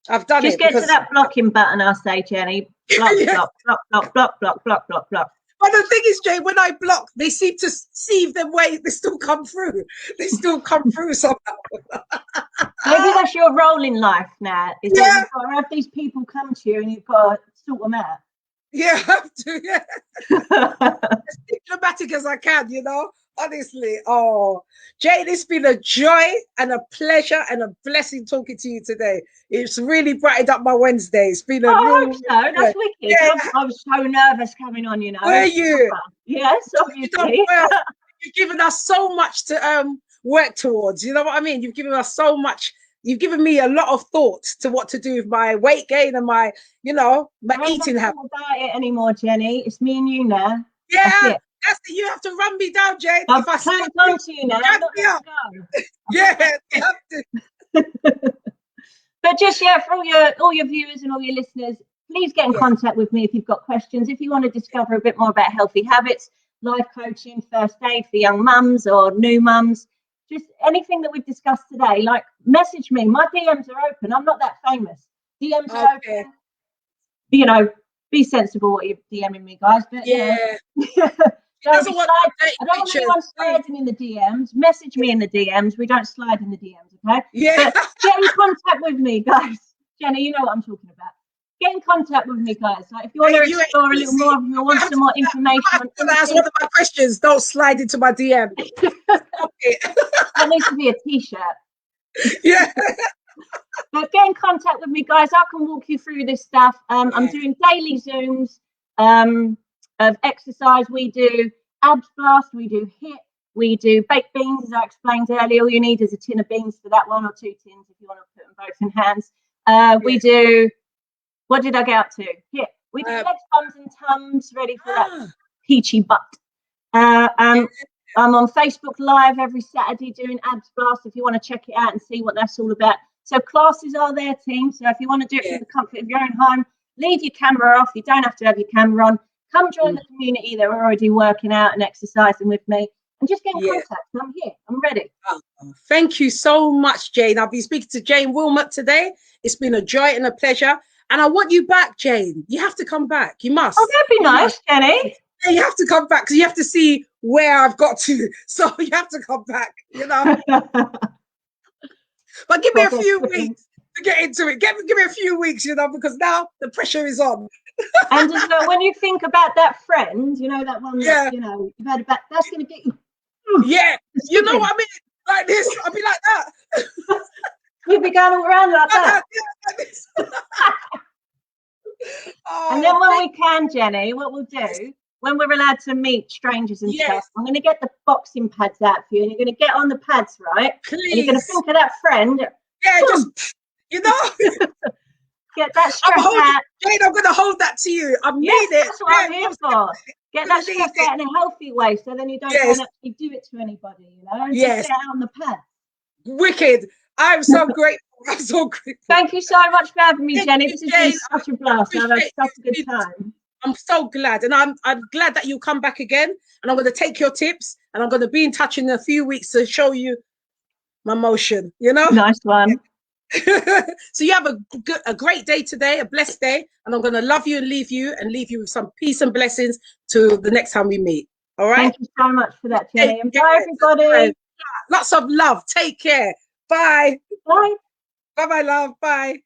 I've done Just it. Just get to that blocking button, I say, Jenny. Block, block. But the thing is, Jay, when I block, they seem to see if their way, they still come through. They still come through somehow. Maybe that's your role in life now. Is that you've got to have these people come to you and you've got to sort them out. I have to, as diplomatic as I can, honestly. Oh, Jane, it's been a joy and a pleasure and a blessing talking to you today. It's really brightened up my Wednesday. It's been a real. That's wicked. I was so nervous coming on, Were you? Yes, obviously. You've given us so much to work towards. You know what I mean? You've given us so much. You've given me a lot of thought to what to do with my weight gain and my eating habits. Don't about it anymore, Jenny. It's me and you now. Yeah. That's it. You have to run me down, Jane. If I can't come to you now, you have to. But But just for all your viewers and all your listeners, please get in contact with me if you've got questions. If you want to discover a bit more about healthy habits, life coaching, first aid for young mums or new mums, just anything that we've discussed today, like message me. My DMs are open. I'm not that famous. DMs are open. You know, be sensible what you're DMing me, guys. But I don't want anyone sliding in the DMs. Message me in the DMs. We don't slide in the DMs, okay? Yeah. But get in contact with me, guys. Jenny, you know what I'm talking about. Get in contact with me, guys. Like, if you want to explore a little more, if you want some more information. That's one of my questions. Don't slide into my DM. That needs to be a t-shirt. Yeah. But get in contact with me, guys. I can walk you through this stuff. I'm doing daily Zooms of exercise. We do abs blast, we do HIIT, we do baked beans, as I explained earlier. All you need is a tin of beans for that, 1 or 2 tins if you want to put them both in hands. We do, what did I get up to? HIIT. We do legs, bums and tums, ready for that peachy butt. I'm on Facebook Live every Saturday doing abs blast if you want to check it out and see what that's all about. So classes are there, team. So if you want to do it from the comfort of your own home, leave your camera off. You don't have to have your camera on. Come join the community. They're already working out and exercising with me. And just get in contact. I'm here. I'm ready. Thank you so much, Jane. I'll be speaking to Jane Wilmot today. It's been a joy and a pleasure. And I want you back, Jane. You have to come back. You must. Oh, that'd be nice, Jenny. Yeah, you have to come back because you have to see where I've got to. So you have to come back, you know. But give me a few weeks to get into it. Give me a few weeks, you know, because now the pressure is on. And as well, when you think about that friend, you know, that one that, you know, you've had about, that's going to get you. Yeah, you know what I mean? Like this, I'll be like that. You'll be going all around like that. Like this. And then when we can, Jenny, what we'll do, when we're allowed to meet strangers and stuff, I'm going to get the boxing pads out for you, and you're going to get on the pads, right? Please. And you're going to think of that friend. Yeah, just, you know. Get that stress out. Jane, I'm going to hold that to you. I need it. That's what I'm here for. Get that stress out in a healthy way, so then you don't actually do it to anybody, you know? And just get out on the pad. Wicked. I'm so grateful. I'm so grateful. Thank you so much for having me, Jenny. This has been such a blast. I've had such a good time. I'm so glad, and I'm glad that you come back again, and I'm going to take your tips, and I'm going to be in touch in a few weeks to show you my motion, you know. Nice one. So you have a great day today, a blessed day, and I'm going to love you and leave you with some peace and blessings to the next time we meet. All right. Thank you so much for that, Jenny. And bye, everybody. Lots of love. Take care. Bye. Bye. Bye, love. Bye.